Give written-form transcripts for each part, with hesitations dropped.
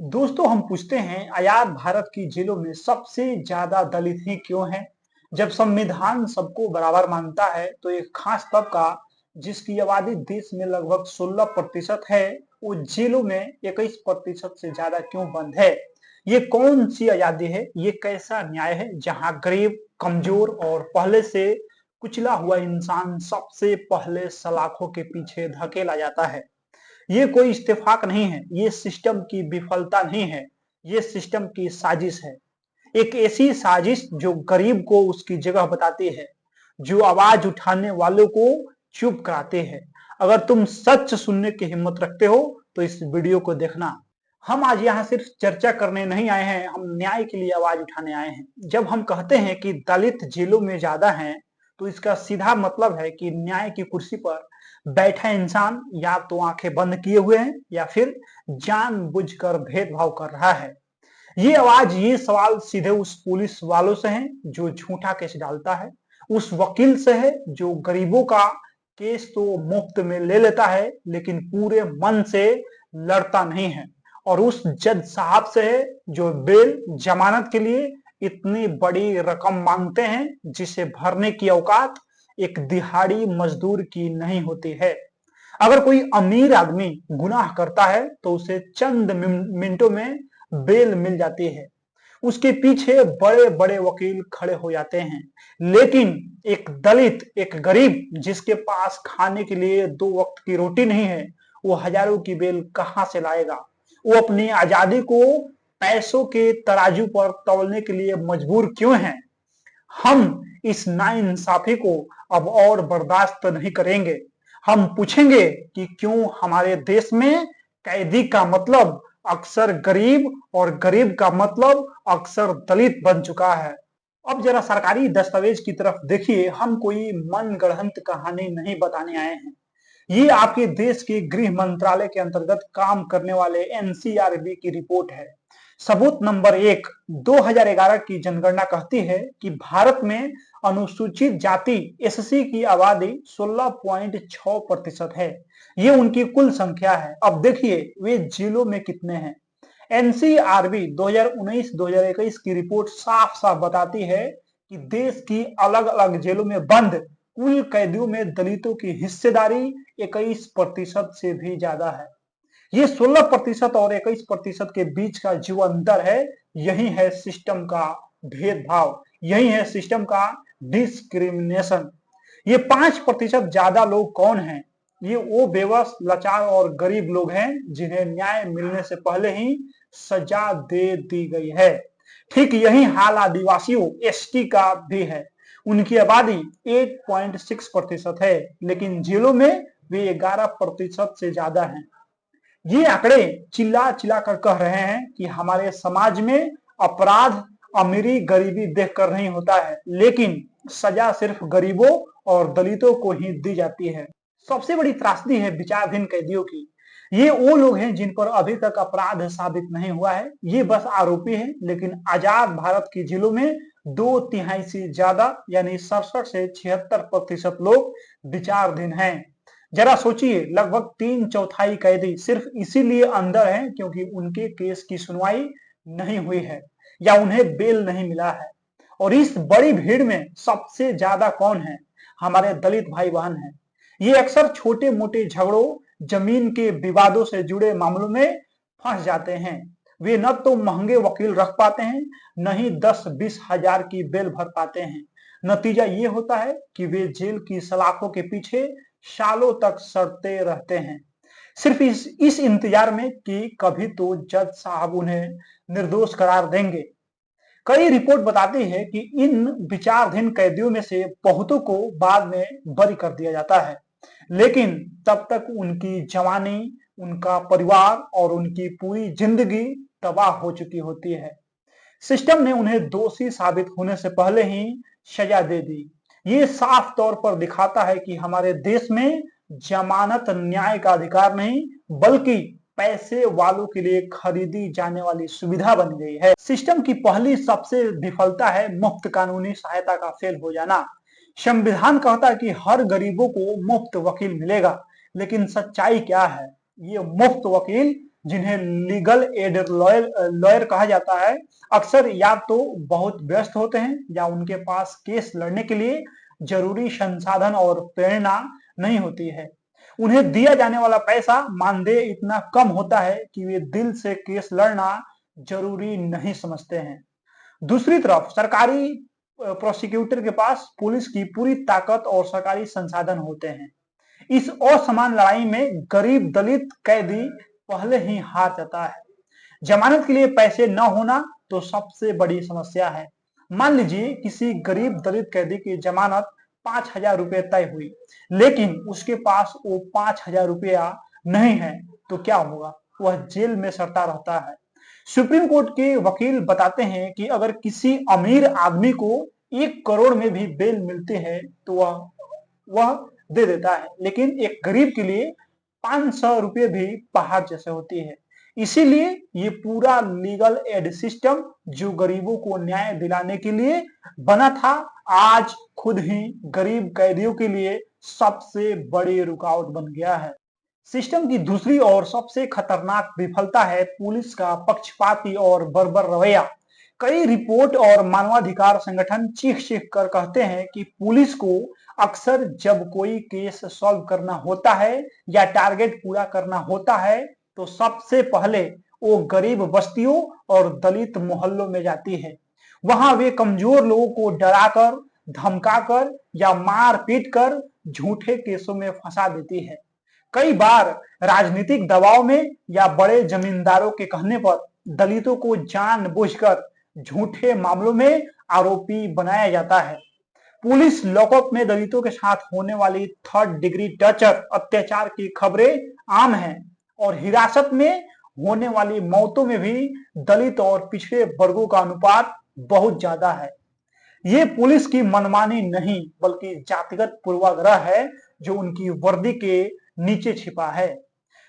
दोस्तों हम पूछते हैं आजाद भारत की जेलों में सबसे ज्यादा दलित ही क्यों हैं? जब संविधान सबको बराबर मानता है तो एक खास तबका जिसकी आबादी देश में लगभग 16% है, वो जेलों में 21% से ज्यादा क्यों बंद है? ये कौन सी आजादी है? ये कैसा न्याय है जहां गरीब, कमजोर और पहले से कुचला हुआ इंसान सबसे पहले सलाखों के पीछे धकेला जाता है? ये कोई इत्तेफाक नहीं है, ये सिस्टम की विफलता नहीं है, ये सिस्टम की साजिश है। एक ऐसी साजिश जो गरीब को उसकी जगह बताती है, जो आवाज उठाने वालों को चुप कराते हैं। अगर तुम सच सुनने की हिम्मत रखते हो तो इस वीडियो को देखना। हम आज यहाँ सिर्फ चर्चा करने नहीं आए हैं, हम न्याय के लिए आवाज उठाने आए हैं। जब हम कहते हैं कि दलित जेलों में ज्यादा हैं, तो इसका सीधा मतलब है कि न्याय की कुर्सी पर बैठा इंसान या तो आंखें बंद किए हुए है या फिर जानबूझकर भेदभाव कर रहा है। ये आवाज, ये सवाल सीधे उस पुलिस वालों से है जो झूठा केस डालता है, उस वकील से है जो गरीबों का केस तो मुफ्त में ले लेता है लेकिन पूरे मन से लड़ता नहीं है, और उस जज साहब से है जो बेल जमानत के लिए इतनी बड़ी रकम मांगते हैं जिसे भरने की औकात एक दिहाड़ी मजदूर की नहीं होती है। अगर कोई अमीर आदमी गुनाह करता है तो उसे चंद मिनटों में बेल मिल जाती है, उसके पीछे बड़े बड़े वकील खड़े हो जाते हैं। लेकिन एक दलित, एक गरीब जिसके पास खाने के लिए 2 वक्त की रोटी नहीं है, वो हजारों की बेल कहां से लाएगा? वो अपनी आजादी को पैसों के तराजू पर तौलने के लिए मजबूर क्यों है? हम इस नाइंसाफी को अब और बर्दाश्त नहीं करेंगे। हम पूछेंगे कि क्यों हमारे देश में कैदी का मतलब अक्सर गरीब और गरीब का मतलब अक्सर दलित बन चुका है। अब जरा सरकारी दस्तावेज की तरफ देखिए, हम कोई मनगढ़ंत कहानी नहीं बताने आए हैं। ये आपके देश के गृह मंत्रालय के अंतर्गत काम करने वाले एनसीआरबी की रिपोर्ट है। सबूत नंबर 1, 2011 की जनगणना कहती है कि भारत में अनुसूचित जाति एससी की आबादी 16.6% है। ये उनकी कुल संख्या है। अब देखिए वे जिलों में कितने हैं। एनसीआरबी 2019-2021 की रिपोर्ट साफ साफ बताती है कि देश की अलग अलग जेलों में बंद कुल कैदियों में दलितों की हिस्सेदारी 21% से भी ज्यादा है। ये 16% और 21% के बीच का जो अंतर है, यही है सिस्टम का भेदभाव, यही है सिस्टम का डिस्क्रिमिनेशन। ये 5% ज्यादा लोग कौन हैं? ये वो बेबस, लाचार और गरीब लोग हैं जिन्हें न्याय मिलने से पहले ही सजा दे दी गई है। ठीक यही हाल आदिवासियों, एसटी का भी है। उनकी आबादी 8.6% है, लेकिन जेलों में वे 11% से ज्यादा हैं। ये आंकड़े चिल्ला चिल्ला कर कह रहे हैं कि हमारे समाज में अपराध अमीरी गरीबी देखकर नहीं होता है, लेकिन सजा सिर्फ गरीबों और दलितों को ही दी जाती है। सबसे बड़ी त्रासदी है विचाराधीन कैदियों की। ये वो लोग हैं जिन पर अभी तक अपराध साबित नहीं हुआ है, ये बस आरोपी हैं, लेकिन आजाद भारत की जेलों में 2/3 से ज्यादा यानी 67 से 76% लोग विचाराधीन हैं। जरा सोचिए, लगभग 3/4 कैदी सिर्फ इसीलिए अंदर हैं क्योंकि उनके केस की सुनवाई नहीं हुई है या उन्हें बेल नहीं मिला है। और इस बड़ी भीड़ में सबसे ज्यादा कौन है? हमारे दलित भाई बहन हैं। ये अक्सर छोटे मोटे झगड़ों, जमीन के विवादों से जुड़े मामलों में फंस जाते हैं। वे न तो महंगे वकील रख पाते हैं, न ही 10-20 हजार की बेल भर पाते हैं। नतीजा ये होता है कि वे जेल की सलाखों के पीछे सालों तक सड़ते रहते हैं, सिर्फ इस इंतजार में कि कभी तो जज साहब उन्हें निर्दोष करार देंगे। कई रिपोर्ट बताती है कि इन विचाराधीन कैदियों में से बहुतों को बाद में बरी कर दिया जाता है, लेकिन तब तक उनकी जवानी, उनका परिवार और उनकी पूरी जिंदगी तबाह हो चुकी होती है। सिस्टम ने उन्हें दोषी साबित होने से पहले ही सजा दे दी। ये साफ तौर पर दिखाता है कि हमारे देश में जमानत न्याय का अधिकार नहीं, बल्कि पैसे वालों के लिए खरीदी जाने वाली सुविधा बन गई है। सिस्टम की पहली सबसे विफलता है मुफ्त कानूनी सहायता का फेल हो जाना। संविधान कहता है कि हर गरीबों को मुफ्त वकील मिलेगा, लेकिन सच्चाई क्या है? ये मुफ्त वकील जिन्हें लीगल एड लॉयर कहा जाता है, अक्सर या तो बहुत व्यस्त होते हैं या उनके पास केस लड़ने के लिए जरूरी संसाधन और प्रेरणा नहीं होती है। उन्हें दिया जाने वाला पैसा मानदेय इतना कम होता है कि वे दिल से केस लड़ना जरूरी नहीं समझते हैं। दूसरी तरफ सरकारी प्रोसिक्यूटर के पास पुलिस की पूरी ताकत और सरकारी संसाधन होते हैं। इस असमान लड़ाई में गरीब दलित कैदी पहले ही हार जाता है। जमानत के लिए पैसे न होना तो सबसे बड़ी समस्या है। मान लीजिए किसी गरीब दलित कैदी की जमानत 5,000 रुपये तय हुई, लेकिन उसके पास वो 5,000 रुपया नहीं है, तो क्या होगा? वह जेल में सड़ता रहता है। सुप्रीम कोर्ट के वकील बताते हैं कि अगर किसी अमीर आदमी को 1 करोड़ में भी बेल मिलती है तो वह दे देता है, लेकिन एक गरीब के लिए 500 रुपये भी पहाड़ जैसे होती है। इसीलिए ये पूरा लीगल एड सिस्टम जो गरीबों को न्याय दिलाने के लिए बना था, आज खुद ही गरीब कैदियों के लिए सबसे बड़ी रुकावट बन गया है। सिस्टम की दूसरी और सबसे खतरनाक विफलता है पुलिस का पक्षपाती और बर्बर रवैया। कई रिपोर्ट और मानवाधिकार संगठन चीख चीख कर कहते हैं कि पुलिस को अक्सर जब कोई केस सॉल्व करना होता है या टारगेट पूरा करना होता है तो सबसे पहले वो गरीब बस्तियों और दलित मोहल्लों में जाती है। वहां वे कमजोर लोगों को डराकर, धमकाकर या मार पीट कर झूठे केसों में फंसा देती है। कई बार राजनीतिक दबाव में या बड़े जमींदारों के कहने पर दलितों को जानबूझकर झूठे मामलों में आरोपी बनाया जाता है। पुलिस लॉकअप में दलितों के साथ होने वाली 3rd डिग्री टॉर्चर अत्याचार की खबरें आम हैं और हिरासत में होने वाली मौतों में भी दलित और पिछड़े वर्गों का अनुपात बहुत ज्यादा है। ये पुलिस की मनमानी नहीं बल्कि जातिगत पूर्वाग्रह है जो उनकी वर्दी के नीचे छिपा है।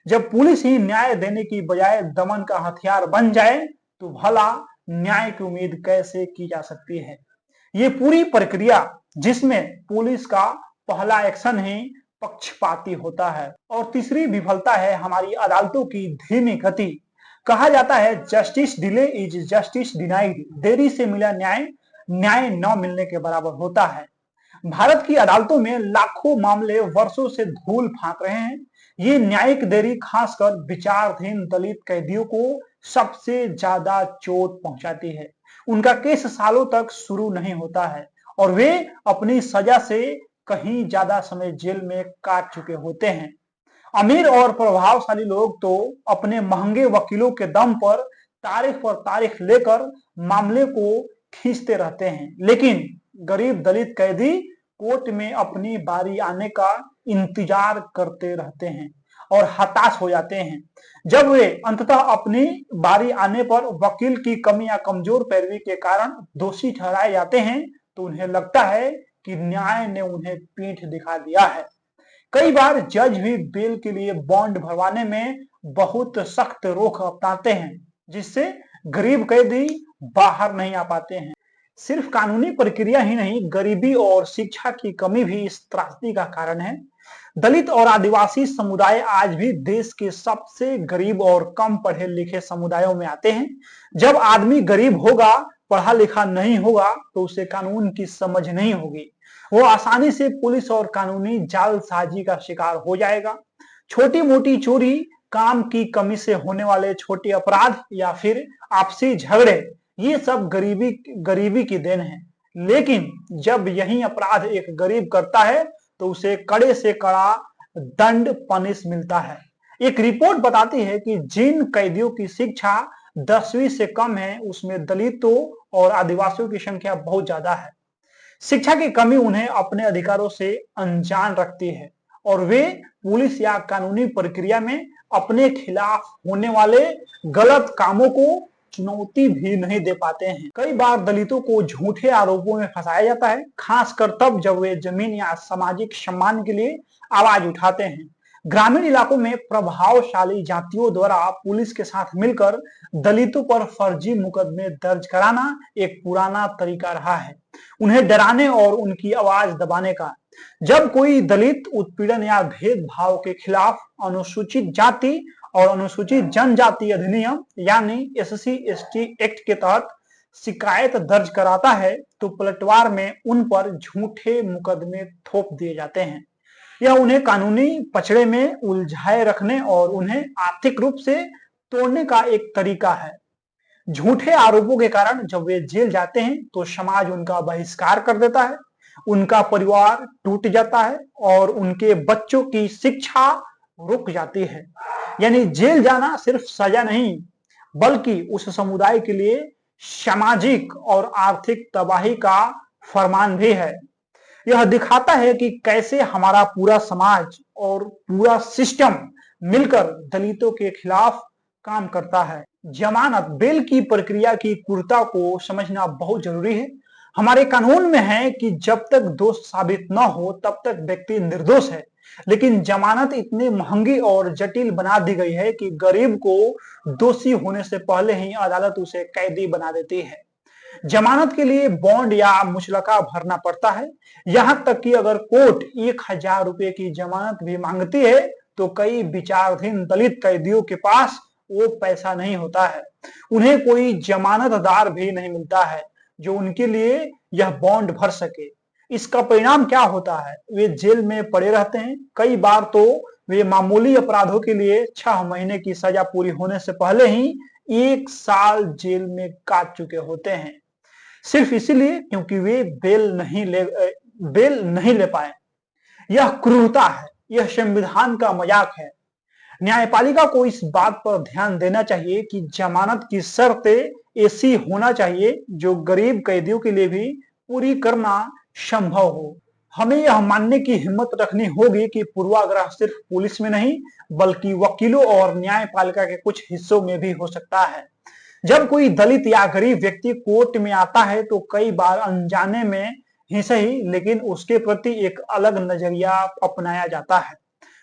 जब पुलिस ही न्याय देने की बजाय दमन का हथियार बन जाए तो भला न्याय की उम्मीद कैसे की जा सकती है? ये पूरी प्रक्रिया जिसमें पुलिस का पहला एक्शन ही पक्षपाती होता है। और तीसरी विफलता है हमारी अदालतों की धीमी गति। कहा जाता है justice delay is justice denied. देरी से मिला न्याय न्याय न मिलने के बराबर होता है। भारत की अदालतों में लाखों मामले वर्षों से धूल फांक रहे हैं। ये न्यायिक देरी खासकर विचाराधीन दलित कैदियों को सबसे ज्यादा चोट पहुंचाती है। उनका केस सालों तक शुरू नहीं होता है और वे अपनी सजा से कहीं ज्यादा समय जेल में काट चुके होते हैं। अमीर और प्रभावशाली लोग तो अपने महंगे वकीलों के दम पर तारीख लेकर मामले को खींचते रहते हैं, लेकिन गरीब दलित कैदी कोर्ट में अपनी बारी आने का इंतजार करते रहते हैं और हताश हो जाते हैं। जब वे अंततः अपनी बारी आने पर वकील की कमी या कमजोर पैरवी के कारण दोषी ठहराए जाते हैं तो उन्हें लगता है कि न्याय ने उन्हें पीठ दिखा दिया है। कई बार जज भी बेल के लिए बॉन्ड भरवाने में बहुत सख्त रोक अपनाते हैं, जिससे गरीब कैदी बाहर नहीं आ पाते हैं। सिर्फ कानूनी प्रक्रिया ही नहीं, गरीबी और शिक्षा की कमी भी इस त्रासदी का कारण है। दलित और आदिवासी समुदाय आज भी देश के सबसे गरीब और कम पढ़े लिखे समुदायों में आते हैं। जब आदमी गरीब होगा, पढ़ा लिखा नहीं होगा, तो उसे कानून की समझ नहीं होगी। वो आसानी से पुलिस और कानूनी जालसाजी का शिकार हो जाएगा। छोटी मोटी चोरी, काम की कमी से होने वाले छोटे अपराध या फिर आपसी झगड़े, ये सब गरीबी की देन है। लेकिन जब यही अपराध एक गरीब करता है तो उसे कड़े से कड़ा दंड पनिश मिलता है। एक रिपोर्ट बताती है कि जिन कैदियों की शिक्षा 10वीं से कम है उसमें दलितों और आदिवासियों की संख्या बहुत ज्यादा है। शिक्षा की कमी उन्हें अपने अधिकारों से अनजान रखती है और वे पुलिस या कानूनी प्रक्रिया में अपने खिलाफ होने वाले गलत कामों को चुनौती भी नहीं दे पाते हैं। कई बार दलितों को झूठे आरोपों में फंसाया जाता है, खासकर तब जब वे जमीन या सामाजिक सम्मान के लिए आवाज उठाते हैं। ग्रामीण इलाकों में प्रभावशाली जातियों द्वारा पुलिस के साथ मिलकर दलितों पर फर्जी मुकदमे दर्ज कराना एक पुराना तरीका रहा है, उन्हें डराने और उनकी आवाज दबाने का। जब कोई दलित उत्पीड़न या भेदभाव के खिलाफ अनुसूचित जाति और अनुसूचित जनजाति अधिनियम यानी SC/ST एक्ट के तहत शिकायत दर्ज कराता है तो पलटवार में उन पर झूठे मुकदमे थोप दिए जाते हैं। यह उन्हें कानूनी पचड़े में उलझाए रखने और उन्हें आर्थिक रूप से तोड़ने का एक तरीका है। झूठे आरोपों के कारण जब वे जेल जाते हैं तो समाज उनका बहिष्कार कर देता है, उनका परिवार टूट जाता है और उनके बच्चों की शिक्षा रुक जाती है। यानी जेल जाना सिर्फ सजा नहीं बल्कि उस समुदाय के लिए सामाजिक और आर्थिक तबाही का फरमान भी है। यह दिखाता है कि कैसे हमारा पूरा समाज और पूरा सिस्टम मिलकर दलितों के खिलाफ काम करता है। जमानत बेल की प्रक्रिया की क्रूरता को समझना बहुत जरूरी है। हमारे कानून में है कि जब तक दोष साबित न हो तब तक व्यक्ति निर्दोष है, लेकिन जमानत इतनी महंगी और जटिल बना दी गई है कि गरीब को दोषी होने से पहले ही अदालत उसे कैदी बना देती है। जमानत के लिए बॉन्ड या मुचलका भरना पड़ता है। यहां तक कि अगर कोर्ट 1000 रुपए की जमानत भी मांगती है तो कई विचाराधीन दलित कैदियों के पास वो पैसा नहीं होता है। उन्हें कोई जमानतदार भी नहीं मिलता है जो उनके लिए यह बॉन्ड भर सके। इसका परिणाम क्या होता है? वे जेल में पड़े रहते हैं। कई बार तो वे मामूली अपराधों के लिए 6 महीने की सजा पूरी होने से पहले ही 1 साल जेल में काट चुके होते हैं, सिर्फ इसीलिए क्योंकि वे बेल नहीं ले पाए। यह क्रूरता है, यह संविधान का मजाक है। न्यायपालिका को इस बात पर ध्यान देना चाहिए कि जमानत की शर्तें ऐसी होना चाहिए जो गरीब कैदियों के लिए भी पूरी करना संभव हो। हमें यह मानने की हिम्मत रखनी होगी कि पूर्वाग्रह सिर्फ पुलिस में नहीं बल्कि वकीलों और न्यायपालिका के कुछ हिस्सों में भी हो सकता है। जब कोई दलित या गरीब व्यक्ति कोर्ट में आता है तो कई बार अनजाने में ही सही लेकिन उसके प्रति एक अलग नजरिया अपनाया जाता है।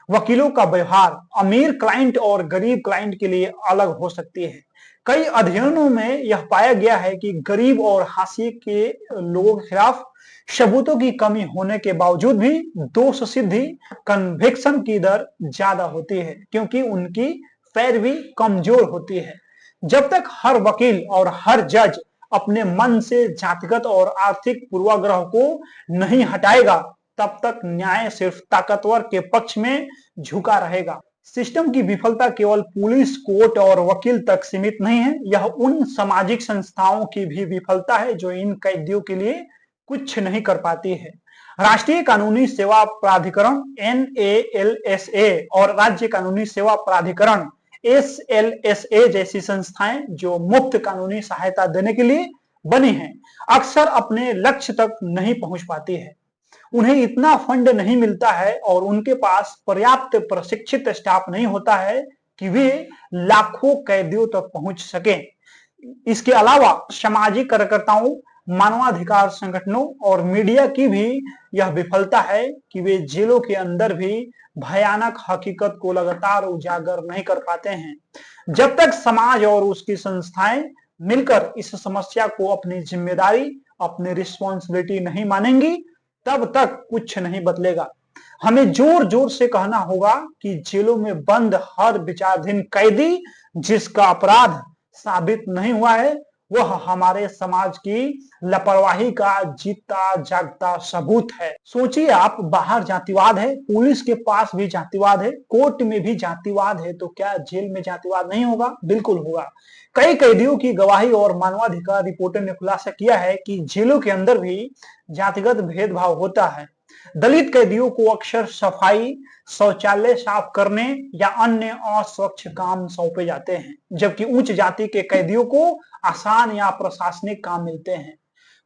वकीलों का व्यवहार अमीर क्लाइंट और गरीब क्लाइंट के लिए अलग हो सकती है। कई अध्ययनों में यह पाया गया है कि गरीब और हाशिए के लोगों के खिलाफ सबूतों की कमी होने के बावजूद भी दोष सिद्धि कन्विक्शन की दर ज्यादा होती है क्योंकि उनकी पैरवी कमजोर होती है। जब तक हर वकील और हर जज अपने मन से जातिगत और आर्थिक पूर्वाग्रह को नहीं हटाएगा तब तक न्याय सिर्फ ताकतवर के पक्ष में झुका रहेगा। सिस्टम की विफलता केवल पुलिस, कोर्ट और वकील तक सीमित नहीं है, यह उन सामाजिक संस्थाओं की भी विफलता है जो इन कैदियों के लिए कुछ नहीं कर पाती है। राष्ट्रीय कानूनी सेवा प्राधिकरण NALSA और राज्य कानूनी सेवा प्राधिकरण SLSA जैसी संस्थाएं जो मुफ्त कानूनी सहायता देने के लिए बनी हैं, अक्सर अपने लक्ष्य तक नहीं पहुंच पाती है। उन्हें इतना फंड नहीं मिलता है और उनके पास पर्याप्त प्रशिक्षित स्टाफ नहीं होता है कि वे लाखों कैदियों तक पहुंच सकें। इसके अलावा सामाजिक कार्यकर्ताओं, मानवाधिकार संगठनों और मीडिया की भी यह विफलता है कि वे जेलों के अंदर भी भयानक हकीकत को लगातार उजागर नहीं कर पाते हैं। जब तक समाज और उसकी संस्थाएं मिलकर इस समस्या को अपनी जिम्मेदारी, अपनी रिस्पॉन्सिबिलिटी नहीं मानेंगी तब तक कुछ नहीं बदलेगा। हमें जोर जोर से कहना होगा कि जेलों में बंद हर विचाराधीन कैदी जिसका अपराध साबित नहीं हुआ है वह हमारे समाज की लापरवाही का जीता जागता सबूत है। सोचिए, आप बाहर जातिवाद है, पुलिस के पास भी जातिवाद है, कोर्ट में भी जातिवाद है, तो क्या जेल में जातिवाद नहीं होगा? बिल्कुल होगा। कई कैदियों की गवाही और मानवाधिकार रिपोर्टों ने खुलासा किया है कि जेलों के अंदर भी जातिगत भेदभाव होता है। दलित कैदियों को अक्सर सफाई, शौचालय साफ करने या अन्य अस्वच्छ काम सौंपे जाते हैं, जबकि उच्च जाति के कैदियों को आसान या प्रशासनिक काम मिलते हैं।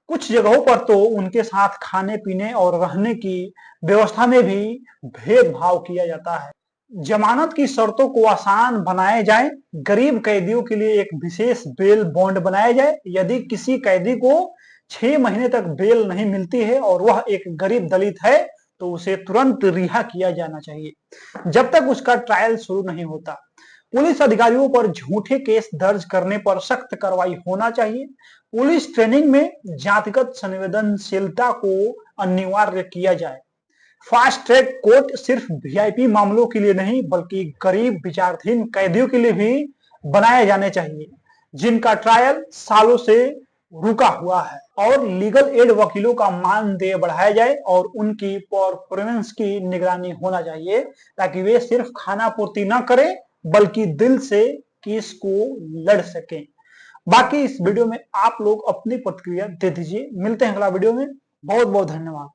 कुछ जगहों पर तो उनके साथ खाने पीने और रहने की व्यवस्था में भी भेदभाव किया जाता है। जमानत की शर्तों को आसान बनाया जाए, गरीब कैदियों के लिए एक विशेष बेल बॉन्ड बनाया जाए। यदि किसी कैदी को 6 महीने तक बेल नहीं मिलती है और वह एक गरीब दलित है तो उसे तुरंत रिहा किया जाना चाहिए जब तक उसका ट्रायल शुरू नहीं होता। पुलिस अधिकारियों पर झूठे केस दर्ज करने पर सख्त कार्रवाई होना चाहिए। पुलिस ट्रेनिंग में जातिगत संवेदनशीलता को अनिवार्य किया जाए। फास्ट ट्रैक कोर्ट सिर्फ वीआईपी मामलों के लिए नहीं बल्कि गरीब विचाराधीन कैदियों के लिए भी बनाए जाने चाहिए, जिनका ट्रायल सालों से रुका हुआ है। और लीगल एड वकीलों का मानदेय बढ़ाया जाए और उनकी परफॉर्मेंस की निगरानी होना चाहिए, ताकि वे सिर्फ खाना पूर्ति न करें बल्कि दिल से केस को लड़ सकें। बाकी इस वीडियो में आप लोग अपनी प्रतिक्रिया दे दीजिए। मिलते हैं अगला वीडियो में। बहुत बहुत धन्यवाद।